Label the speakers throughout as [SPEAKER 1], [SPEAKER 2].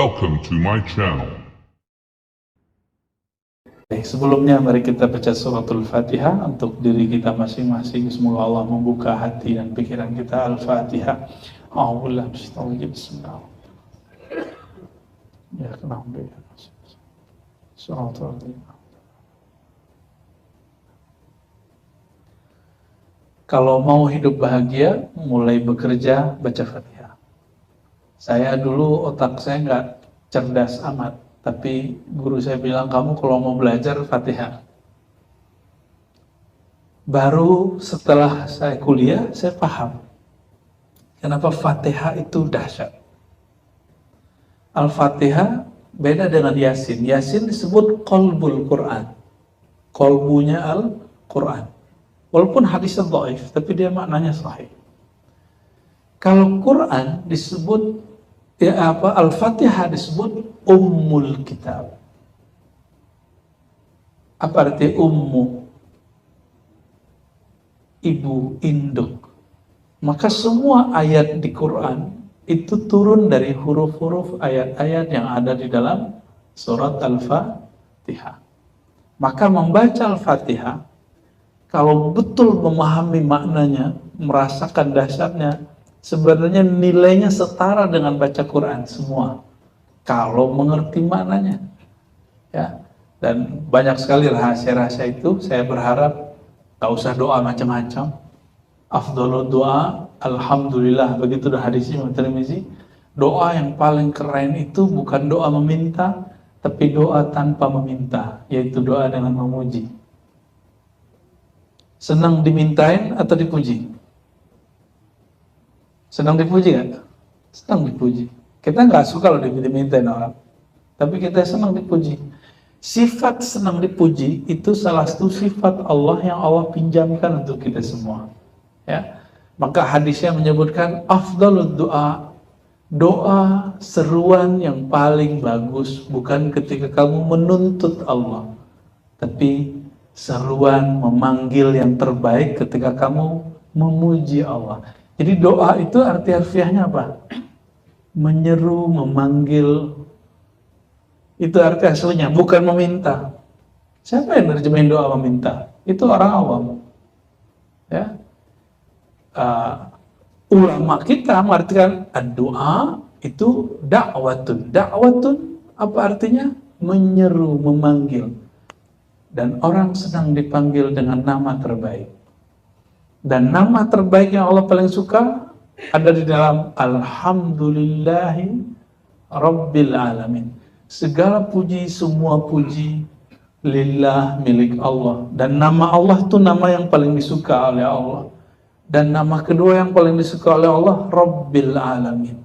[SPEAKER 1] Welcome to my channel.
[SPEAKER 2] Sebelumnya mari kita baca suratul Fatihah untuk diri kita masing-masing. Semoga Allah membuka hati dan pikiran kita. Al-Fatihah. Bismillah. Ya kenapa ya? Kalau mau hidup bahagia, mulai bekerja, baca Fatihah. Saya dulu otak saya nggak cerdas amat, tapi guru saya bilang, kamu kalau mau belajar Fatihah. Baru setelah saya kuliah, saya paham kenapa Fatihah itu dahsyat. Al-Fatihah beda dengan Yasin. Yasin disebut qalbul Quran, qalbunya Al-Quran. Walaupun hadisnya dhaif, tapi dia maknanya sahih. Kalau Quran disebut Al-Fatihah disebut Ummul Kitab. Apa arti ummu? Ibu, induk. Maka semua ayat di Quran itu turun dari huruf-huruf ayat-ayat yang ada di dalam surat Al-Fatihah. Maka membaca Al-Fatihah, kalau betul memahami maknanya, merasakan dahsyatnya, sebenarnya nilainya setara dengan baca Quran semua. Kalau mengerti maknanya, ya. Dan banyak sekali rahasia-rahasia itu. Saya berharap gak usah doa macam-macam. Afdhalud doa, alhamdulillah, begitu dah hadisnya Imam Tirmizi. Doa yang paling keren itu bukan doa meminta, tapi doa tanpa meminta, yaitu doa dengan memuji. Senang dimintain atau dipuji? Senang dipuji gak? Senang dipuji. Kita nggak suka kalau dimintain orang, tapi kita senang dipuji. Sifat senang dipuji itu salah satu sifat Allah yang Allah pinjamkan untuk kita semua. Ya, maka hadisnya menyebutkan afdhalud doa, doa seruan yang paling bagus bukan ketika kamu menuntut Allah, tapi seruan memanggil yang terbaik ketika kamu memuji Allah. Jadi doa itu arti harfiahnya apa? Menyeru, memanggil. Itu arti aslinya, bukan meminta. Siapa yang nerjemahin doa meminta? Itu orang awam. Ya. Ulama kita mengartikan doa itu dakwatun. Dakwatun apa artinya? Menyeru, memanggil. Dan orang sedang dipanggil dengan nama terbaik. Dan nama terbaik yang Allah paling suka ada di dalam Alhamdulillahi Rabbil Alamin. Segala puji, semua puji lillah, milik Allah. Dan nama Allah itu nama yang paling disuka oleh Allah. Dan nama kedua yang paling disuka oleh Allah, Rabbil Alamin.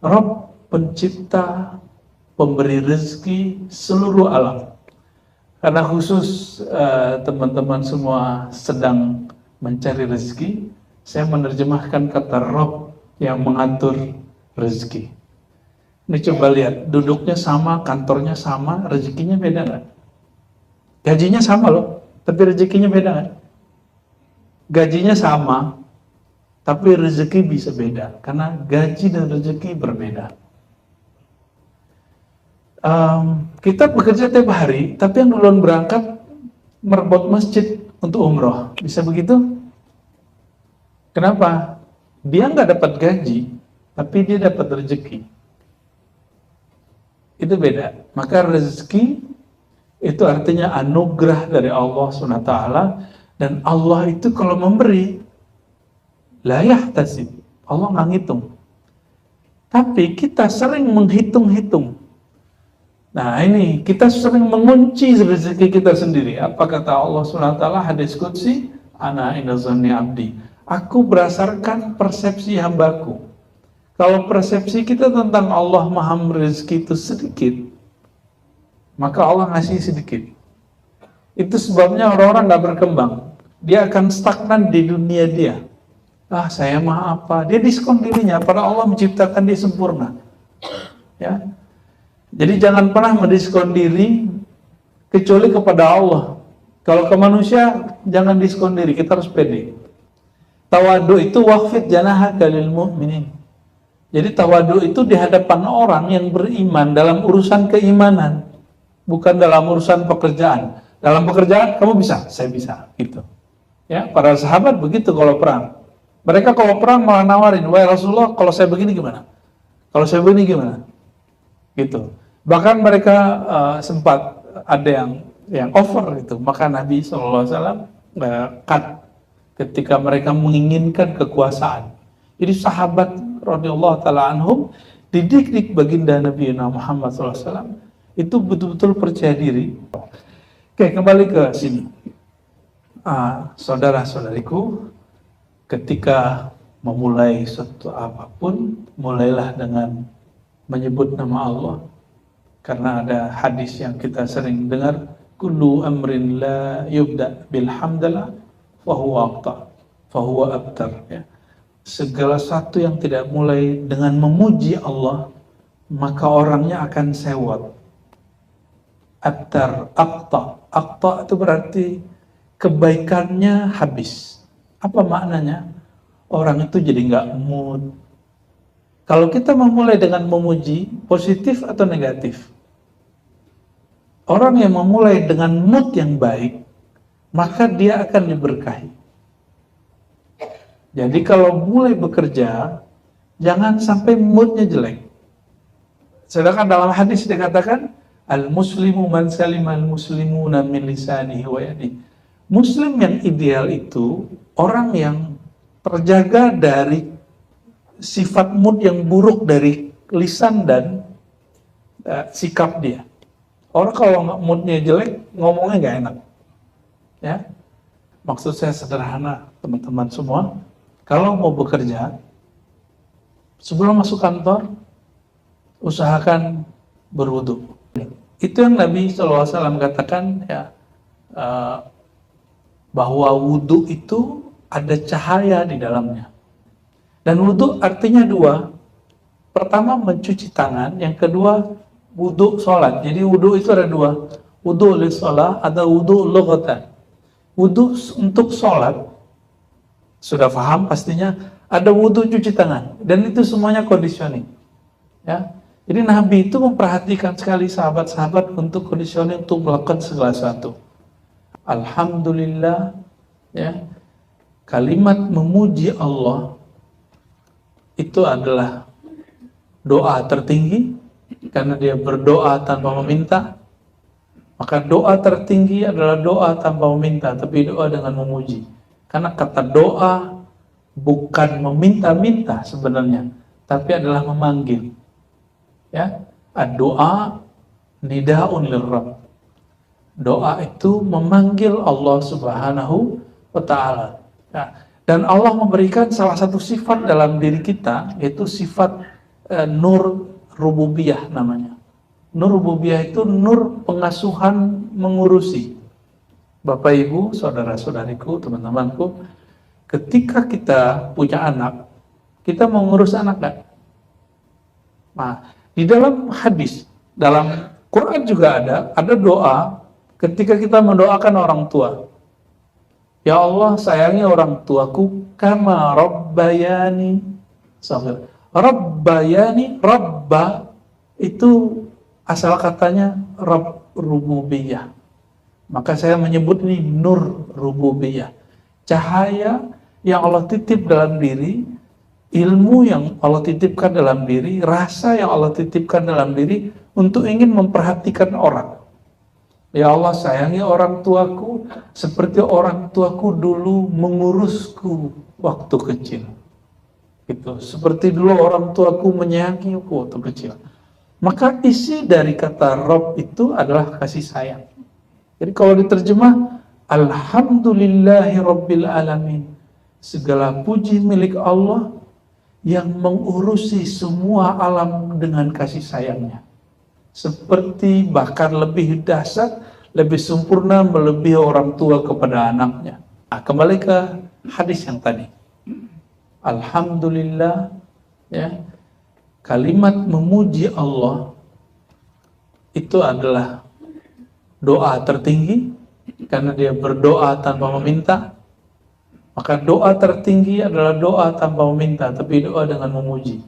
[SPEAKER 2] Rabb, pencipta, pemberi rezeki seluruh alam. Karena khusus teman-teman semua sedang mencari rezeki, saya menerjemahkan kata Rabb yang mengatur rezeki. Ini coba lihat, duduknya sama, kantornya sama, rezekinya beda nggak? Gajinya sama loh, tapi rezekinya beda nggak? Gajinya sama, tapi rezeki bisa beda, karena gaji dan rezeki berbeda. Kita bekerja tiap hari, tapi yang duluan berangkat merebut masjid untuk umroh, bisa begitu? Kenapa? Dia nggak dapat gaji, tapi dia dapat rezeki. Itu beda. Maka rezeki itu artinya anugerah dari Allah SWT. Dan Allah itu kalau memberi, la yahtasib, Allah nggak ngitung. Tapi kita sering menghitung-hitung. Nah ini, kita sering mengunci rezeki kita sendiri. Apa kata Allah SWT, hadis qudsi, ana inda zanni abdi. Aku berdasarkan persepsi hambaku. Kalau persepsi kita tentang Allah maha rezeki itu sedikit, maka Allah ngasih sedikit. Itu sebabnya orang-orang gak berkembang. Dia akan stagnan di dunia dia. Saya mah apa? Dia diskon dirinya, padahal Allah menciptakan dia sempurna. Ya. Jadi jangan pernah mendiskon diri kecuali kepada Allah. Kalau ke manusia jangan diskon diri, kita harus pede. Tawadu itu waqfid janahaka lil mu'minin. Jadi tawadu itu di hadapan orang yang beriman dalam urusan keimanan, bukan dalam urusan pekerjaan. Dalam pekerjaan kamu bisa, saya bisa, gitu. Ya, para sahabat begitu kalau perang. Mereka kalau perang malah nawarin, wahai Rasulullah, kalau saya begini gimana? Kalau saya begini gimana? Gitu. Bahkan mereka sempat ada yang over gitu. Maka Nabi SAW cut ketika mereka menginginkan kekuasaan. Jadi sahabat radhiyallahu taala anhum dididik baginda Nabi Muhammad SAW itu betul-betul percaya diri. Oke, kembali ke sini. Saudara-saudariku, ketika memulai suatu apapun, mulailah dengan menyebut nama Allah. Karena ada hadis yang kita sering dengar, kullu amrin la yubda bilhamdalah fahuwa abtar. Ya. Segala sesuatu yang tidak mulai dengan memuji Allah, maka orangnya akan sewot. Abtar, akta itu berarti kebaikannya habis. Apa maknanya? Orang itu jadi nggak mood. Kalau kita memulai dengan memuji, positif atau negatif? Orang yang memulai dengan mood yang baik, maka dia akan diberkahi. Jadi kalau mulai bekerja, jangan sampai moodnya jelek. Sedangkan dalam hadis dikatakan, al-muslimu man salima al-muslimuna min lisanihi wa yadihi. Muslim yang ideal itu orang yang terjaga dari sifat mood yang buruk dari lisan dan sikap dia. Orang kalau moodnya jelek, ngomongnya nggak enak. Ya, maksud saya sederhana, teman-teman semua. Kalau mau bekerja, sebelum masuk kantor, usahakan berwudu. Itu yang Nabi SAW katakan, ya, bahwa wudu itu ada cahaya di dalamnya. Dan wudu artinya dua. Pertama mencuci tangan, yang kedua wudu sholat. Jadi wudu itu ada dua. Wudu li sholat, ada wudu lughatan. Wudu untuk sholat, sudah paham pastinya, ada wudu cuci tangan. Dan itu semuanya conditioning. Ya. Jadi Nabi itu memperhatikan sekali sahabat-sahabat untuk conditioning untuk melakukan segala sesuatu. Alhamdulillah, ya, kalimat memuji Allah itu adalah doa tertinggi karena dia berdoa tanpa meminta. Maka doa tertinggi adalah doa tanpa meminta, tapi doa dengan memuji. Karena kata doa bukan meminta-minta sebenarnya, tapi adalah memanggil. Ya, doa nida'un lirrabb. Doa itu memanggil Allah Subhanahu wa Ta'ala. Ya, dan Allah memberikan salah satu sifat dalam diri kita, yaitu sifat nur rububiyah namanya. Nur rububiyah itu nur pengasuhan mengurusi. Bapak Ibu, saudara-saudariku, teman-temanku, ketika kita punya anak, kita mau ngurus anak kan? Nah, di dalam hadis, dalam Quran juga ada doa ketika kita mendoakan orang tua. Ya Allah, sayangi orang tuaku kama rabbayani shaghira. Rabbayani, rabba itu asal katanya Rabb rububiyah. Maka saya menyebut ini nur rububiyah. Cahaya yang Allah titip dalam diri, ilmu yang Allah titipkan dalam diri, rasa yang Allah titipkan dalam diri untuk ingin memperhatikan orang. Ya Allah, sayangi orang tuaku seperti orang tuaku dulu mengurusku waktu kecil. Gitu. Seperti dulu orang tuaku menyayangi aku waktu kecil. Maka isi dari kata Rabb itu adalah kasih sayang. Jadi kalau diterjemah, Alhamdulillahi Rabbil Alamin. Segala puji milik Allah yang mengurusi semua alam dengan kasih sayangnya. Seperti bahkan lebih dahsyat, lebih sempurna melebihi orang tua kepada anaknya. Nah, kembali ke hadis yang tadi. Alhamdulillah, ya, kalimat memuji Allah itu adalah doa tertinggi karena dia berdoa tanpa meminta. Maka doa tertinggi adalah doa tanpa meminta, tapi doa dengan memuji.